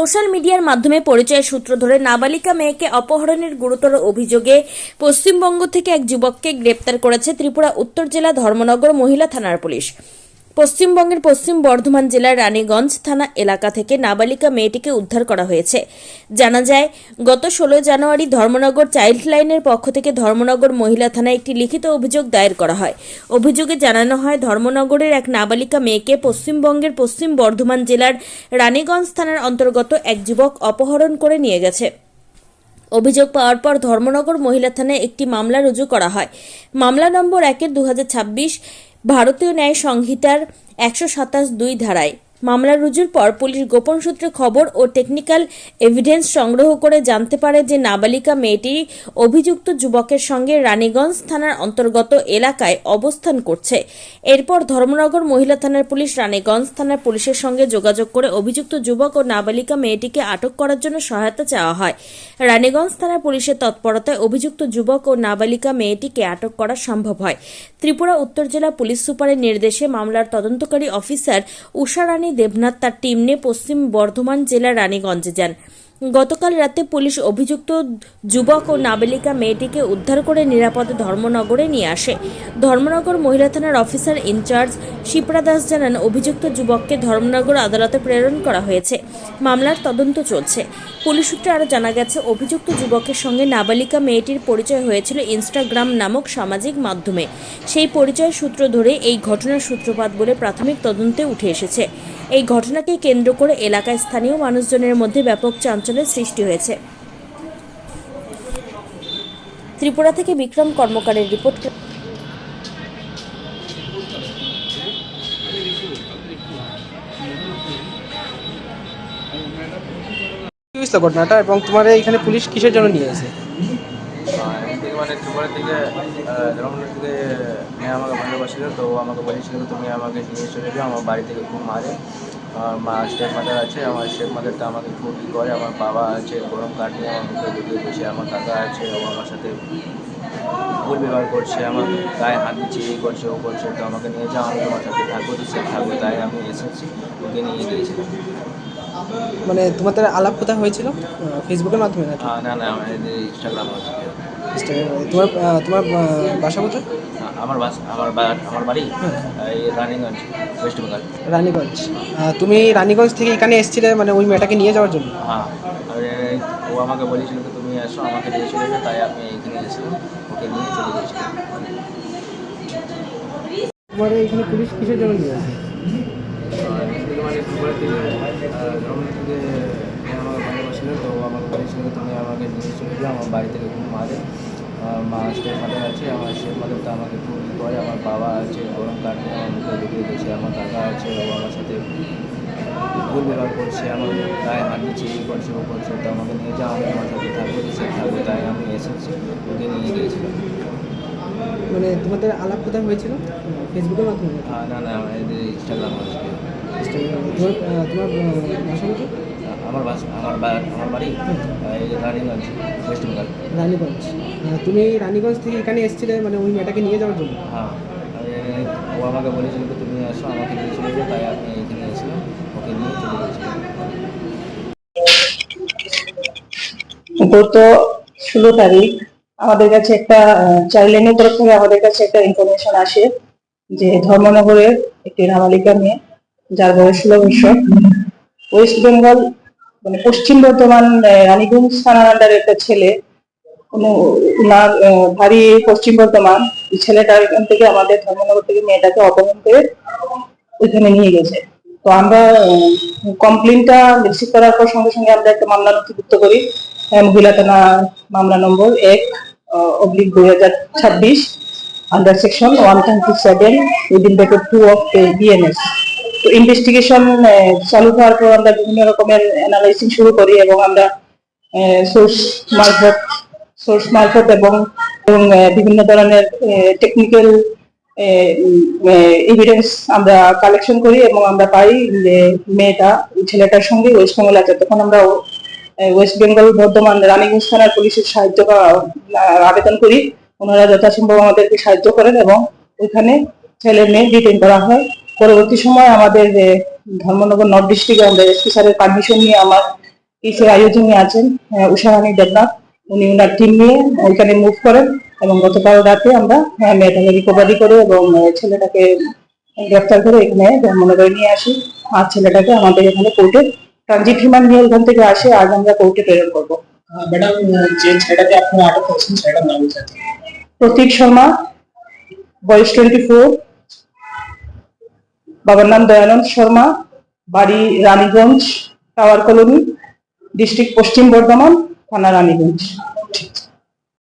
Social মিডিয়ার মাধ্যমে পরিচয় সূত্র ধরে নাবালিকা মেয়েকে অপহরণের গুরুতর অভিযোগে পশ্চিমবঙ্গ থেকে এক যুবককে গ্রেপ্তার করেছে ত্রিপুরা উত্তর জেলা ধর্মনগর মহিলা থানার পুলিশ। পশ্চিমবঙ্গের পশ্চিম বর্ধমান জেলার রানীগঞ্জ থানা এলাকা থেকে নাবালিকা মেয়েটিকে উদ্ধার করা হয়েছে। জানা যায়, গত 16 জানুয়ারি ধর্মনগর চাইল্ড লাইনের পক্ষ থেকে ধর্মনগর মহিলা থানায় একটি লিখিত অভিযোগ দায়ের করা হয়। অভিযোগে জানানো হয়, ধর্মনগরের এক নাবালিকা মেয়েকে পশ্চিমবঙ্গের পশ্চিম বর্ধমান জেলার রানীগঞ্জ থানার অন্তর্গত এক যুবক অপহরণ করে নিয়ে গেছে। অভিযোগ পাওয়ার পর ধর্মনগর মহিলা থানায় একটি মামলা রুজু করা হয়। মামলা নম্বর 1/2026 ভারতীয় ন্যায় সংহিতার 127(2) ধারায় মামলা রুজুর পর পুলিশ গোপন সূত্রে খবর ও টেকনিক্যাল এভিডেন্স সংগ্রহ করে জানতে পারে যে নাবালিকা মেয়েটি অভিযুক্ত যুবকের সঙ্গে রানীগঞ্জ থানার অন্তর্গত এলাকায় অবস্থান করছে। এরপর ধর্মনগর মহিলা থানার পুলিশ রানীগঞ্জ থানার পুলিশের সঙ্গে যোগাযোগ করে অভিযুক্ত যুবক ও নাবালিকা মেয়েটিকে আটক করার জন্য সহায়তা চাওয়া হয়। রানীগঞ্জ থানার পুলিশের তৎপরতায় অভিযুক্ত যুবক ও নাবালিকা মেয়েটিকে আটক করা সম্ভব হয়। ত্রিপুরা উত্তর জেলা পুলিশ সুপারের নির্দেশে মামলার তদন্তকারী অফিসার উষা রানী দেবনাথ তার টিম নিয়ে পশ্চিম বর্ধমান জেলার রানীগঞ্জে যান। গতকাল রাতে পুলিশ অভিযুক্ত যুবক ও নাবালিকা মেয়েটিকে উদ্ধার করে নিরাপদে ধর্মনগরে নিয়ে আসে। ধর্মনগর মহিলা থানার অফিসার ইনচার্জ শিপ্রা দাস জানান, অভিযুক্ত যুবককে ধর্মনগর আদালতে প্রেরণ করা হয়েছে। মামলার তদন্ত চলছে। পুলিশ সূত্রে আরও জানা গেছে, অভিযুক্ত যুবকের সঙ্গে নাবালিকা মেয়েটির পরিচয় হয়েছিল ইনস্টাগ্রাম নামক সামাজিক মাধ্যমে। সেই পরিচয় সূত্র ধরে এই ঘটনার সূত্রপাত বলে প্রাথমিক তদন্তে উঠে এসেছে। এই ঘটনাকে কেন্দ্র করে এলাকায় স্থানীয় মানুষজনের মধ্যে ব্যাপক চাঞ্চল্যের সৃষ্টি হয়েছে। ত্রিপুরা থেকে বিক্রম কর্মকারের রিপোর্ট। ঘটনাটা এবং তোমার এখানে পুলিশ কিসের জন্য নিয়ে এসে? মানে ত্রিপুরা থেকে ধর্মনগর থেকে মেয়ে আমাকে ভালোবাসিল, তো আমাকে বলেছিল তুমি আমাকে নিয়ে চলে যাও, আমার বাড়ি থেকে খুব মারে। আমার মা স্টেপ মাদার আছে, আমার স্টেপ মাদারটা আমাকে খুব ই করে। আমার বাবা আছে, গরম কাঠ নিয়ে আমার মুখে ঢুকিয়ে বসে। আমার কাকা আছে, ও আমার সাথে ভুল ব্যবহার করছে, আমার গায়ে হাত দিচ্ছে, এই করছে ও করছে। তো আমাকে নিয়ে যাও, আমি তোমার সাথে থাকবো, দিচ্ছে থাকবো, তাই আমি এসেছি, ওকে নিয়ে গিয়েছিলাম। মানে তোমাদের আলাপ কোথায় হয়েছিল? ফেসবুকের মাধ্যমে? না না, আমাদের ইনস্টাগ্রাম হচ্ছে। তোমার তোমার বাসা কোথায়? আমার বাড়ি এই রানীগঞ্জ, ওয়েস্ট বেঙ্গল। রানীগঞ্জ। তুমি রানীগঞ্জ থেকে এখানে এসেছিলে মানে ওই মেয়েটাকে নিয়ে যাওয়ার জন্য? হ্যাঁ, ও আমাকে বলেছিল যে তুমি এসো, আমাকে নিয়ে চলে যাও, তাই আমি এখানে এসেছিলাম, ওকে নিয়ে চলে গিয়েছিলাম। তোমার এখানে পুলিশ কিসের জন্য নিয়ে আসে? মানে ত্রিপুরা থেকে ধর্মনগর থেকে আমাকে ভালোবাসিল, তো আমাকে বলেছিল তুমি আমাকে নিয়ে চলে যাও, আমার বাড়ি থেকে খুব মারে। আমার মা স্টেপ মাদার আছে, আমার স্টেপ মাদারটা আমাকে খুব ই করে। আমার বাবা আছে, গরম কাঠ নিয়ে আমার মুখে ঢুকিয়ে দিয়েছে। আমার কাকা আছে, ও আমার সাথে ভুল ব্যবহার করছে, আমার গায়ে হাত দিচ্ছে, এই করছে ও করছে। তো আমাকে নিয়ে যাও, আমি আমার সাথে থাকবো, দিচ্ছে থাকবো, তাই আমি এসেছি, ওকে নিয়ে গিয়েছিলাম। মানে তোমাদের আলাপ কোথায় হয়েছিল? ফেসবুকের মাধ্যমে? না না, আমাদের ইনস্টাগ্রাম আছে। তোমার বাসা কোথায়? আমার বাড়ি এই রানীগঞ্জ, ওয়েস্ট বেঙ্গল। রানীগঞ্জ। তুমি রানীগঞ্জ থেকে এখানে এসেছিলে মানে ওই মেয়েটাকে নিয়ে যাওয়ার জন্য? হ্যাঁ, ও আমাকে বলেছিল যে তুমি আসো, আমাকে নিয়ে চলে যাও, তাই আমি এখানে এসেছিলাম, ওকে নিয়ে চলে গেছিলাম। গত 16 তারিখ আমাদের কাছে একটা চাইল্ড লাইনের তরফ থেকে আমাদের কাছে একটা ইনফরমেশন আসে যে ধর্মনগরের একটি নাবালিকা মেয়ে, যার বয়স 16 বছর, ওয়েস্ট বেঙ্গল মানে পশ্চিম বর্ধমান রানীগঞ্জ থানার আন্ডারে একটা ছেলে, ওনার বাড়ি পশ্চিম বর্ধমান। এই ছেলেটা এখান থেকে আমাদের ধর্মনগর থেকে মেয়েটাকে অপহরণ করে ওইখানে নিয়ে গেছে। তো আমরা কমপ্লেনটা রিসিভ করার পর সঙ্গে সঙ্গে আমরা একটা মামলা নথিভুক্ত করি। মহিলা থানা মামলা নম্বর 1/2026 under section 127 within bracket 2 of BNS. তো ইনভেস্টিগেশন চালু হওয়ার পর আমরা বিভিন্ন রকমের অ্যানালাইসিস শুরু করি এবং আমরা সোর্স মারফত এবং বিভিন্ন ধরনের টেকনিক্যাল এভিডেন্স আমরা কালেকশন করি এবং আমরা পাই যে মেয়েটা ছেলেটার সঙ্গে ওয়েস্ট বেঙ্গল আছে। তখন আমরা ওয়েস্ট বেঙ্গল বর্ধমান রানীগঞ্জ থানার পুলিশের সাহায্য আবেদন করি। ওনারা যথাসম্ভব আমাদেরকে সাহায্য করেন এবং ওইখানে ছেলে মেয়ে ডিটেইন করা হয়। পরবর্তী সময় আমাদের ধর্মনগর নর্থ ডিস্ট্রিক্টে আমরা এসপি স্যারের পারমিশন নিয়ে আমার কেসের আয়োজনে আছেন উষারানী দেবনাথ। উনি ওনার টিম নিয়ে ওইখানে মুভ করেন এবং গতকাল রাতে আমরা মেয়েটাকে রিকভারি করে এবং ছেলেটাকে গ্রেফতার করে এখানে ধর্মনগরে নিয়ে আসি। আর ছেলেটাকে আমাদের এখানে কোর্টে ট্রানজিট রিমান্ড নিয়ে ওখান থেকে আসে, আজ আমরা কোর্টে প্রেরণ করবো। ম্যাডাম, যে ছেলেটাকে আপনারা আটক করেছেন ছেলেটার নাম কি? প্রতীক শর্মা, বয়স 24, বাবার নাম দয়ানন্দ শর্মা, বাড়ি রানীগঞ্জ টাওয়ার কলোনি, ডিস্ট্রিক্ট পশ্চিম বর্ধমান, থানা রানীগঞ্জ।